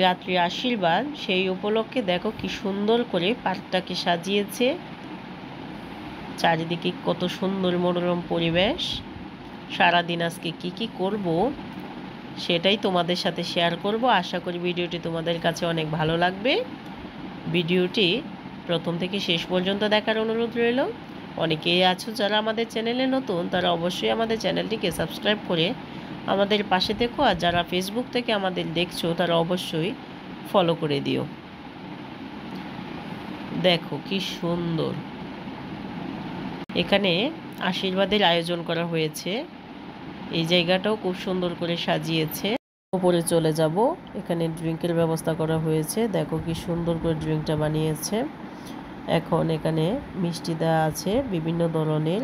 রাত্রি আশীর্বাদ সেই উপলক্ষে দেখো কি সুন্দর করে পার্কটাকে সাজিয়েছে। চারিদিকে কত সুন্দর মনোরম পরিবেশ। সারাদিন আজকে কি করব সেটাই তোমাদের সাথে শেয়ার করব। আশা করি ভিডিওটি তোমাদের কাছে অনেক ভালো লাগবে। ভিডিওটি প্রথম থেকে শেষ পর্যন্ত দেখার অনুরোধ রইল। অনেকেই আছো যারা আমাদের চ্যানেলে নতুন, তারা অবশ্যই আমাদের চ্যানেলটিকে সাবস্ক্রাইব করে আমাদের পাশে থেকো। আর যারা ফেসবুক থেকে আমাদের দেখছো তারা অবশ্যই ফলো করে দিও। দেখো কি সুন্দর এখানে আশীর্বাদের আয়োজন করা হয়েছে। এই জায়গাটাও খুব সুন্দর করে সাজিয়েছে। উপরে চলে যাব, এখানে ড্রিঙ্কের ব্যবস্থা করা হয়েছে। দেখো কি সুন্দর করে ড্রিঙ্কটা বানিয়েছে। এখন এখানে মিষ্টি দেওয়া আছে বিভিন্ন ধরনের,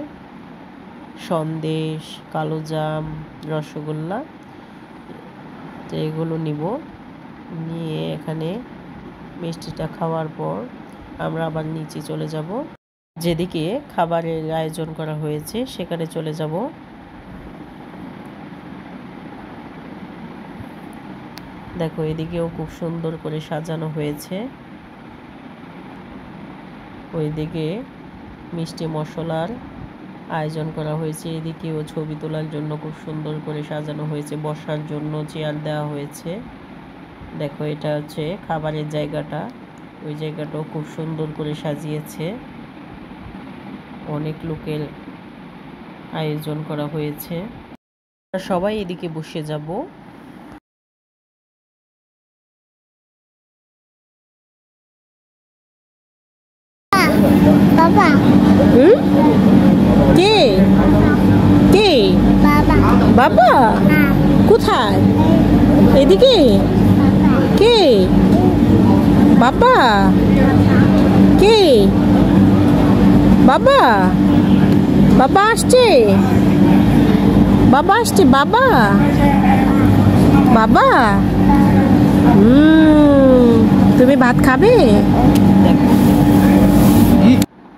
সন্দেশ, কালোজাম, রসগোল্লা। তো এগুলো নিব, নিয়ে এখানে মিষ্টিটা খাওয়ার পর আমরা আবার নিচে চলে যাব, যেদিকে খাবারের আয়োজন করা হয়েছে সেখানে চলে যাব। দেখো এদিকেও খুব সুন্দর করে সাজানো হয়েছে। ওইদিকে মিষ্টি মশলার আয়োজন করা হয়েছে। এদিকেও ছবি তোলার জন্য খুব সুন্দর করে সাজানো হয়েছে, বসার জন্য চেয়ার দেওয়া হয়েছে। দেখো এটা হচ্ছে খাবারের জায়গাটা, ওই জায়গাটাও খুব সুন্দর করে সাজিয়েছে। অনেক লোকের আয়োজন করা হয়েছে। সবাই এদিকে বসে যাব। বাবা কে কে বাবা বাবা কোথায়? এদিকে কে? বাবা কে? বাবা বাবা আসছে, বাবা আসছে, বাবা বাবা তুমি ভাত খাবে?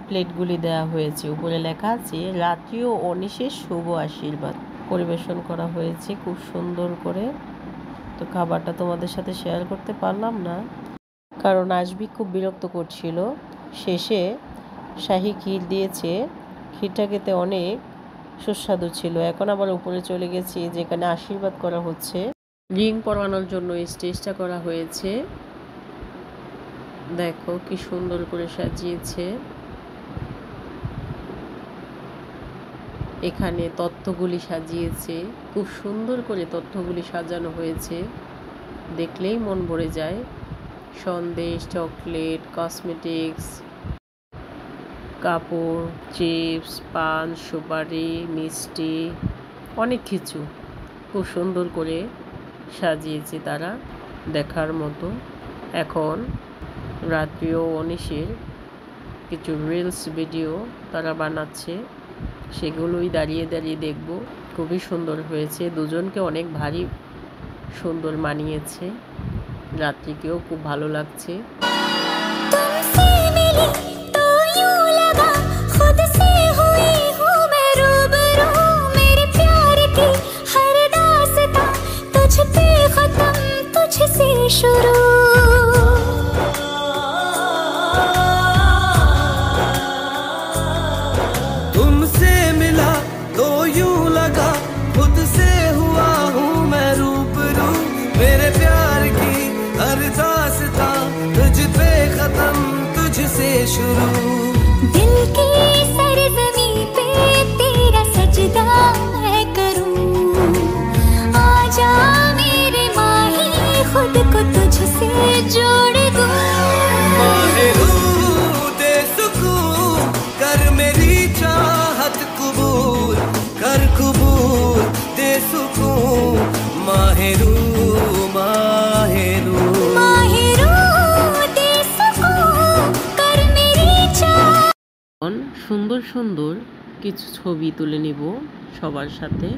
প্লেটগুলি দেওয়া হয়েছে, উপরে লেখা আছে রাত্রি ও অনিশের শুভ আশীর্বাদ। পরিবেশন করা হয়েছে খুব সুন্দর করে। তো খাবারটা তোমাদের সাথে শেয়ার করতে পারলাম না, কারণ আজবি খুব বিরক্ত করছিল। শেষে শাহী ক্ষীর দিয়েছে, ক্ষীরটা খেতে অনেক সুস্বাদু ছিল। এখন আবার উপরে চলে গেছি, যেখানে আশীর্বাদ করা হচ্ছে। রিং পরানোর জন্য স্টেজটা করা হয়েছে। দেখো কি সুন্দর করে সাজিয়েছে। এখানে তথ্যগুলি সাজিয়েছে, খুব সুন্দর করে তথ্যগুলি সাজানো হয়েছে, দেখলেই মন ভরে যায়। সন্দেশ, চকলেট, কসমেটিক্স, কাপড়, চিপস, পান, সুপারি, মিষ্টি, অনেক কিছু খুব সুন্দর করে সাজিয়েছে তারা, দেখার মতো। এখন রাত্রি ও অনিশের কিছু রিলস ভিডিও তারা বানাচ্ছে, সেগুলোই দাঁড়িয়ে দাঁড়িয়ে দেখব। খুবই সুন্দর হয়েছে, দুজনকে অনেক ভারী সুন্দর মানিয়েছে। রাত্রিকেও খুব ভালো লাগছে। दिल की सरजमी पे तेरा सजदा मैं करूं। आजा मेरे माही खुद को तुझसे जोड़ दूं। दे सुकून कर मेरी चाह माहेरू माहेरू माहेरू दे सुकून कर मेरी चाह। সুন্দর সুন্দর কিছু ছবি তুলে নিব সবার সাথে।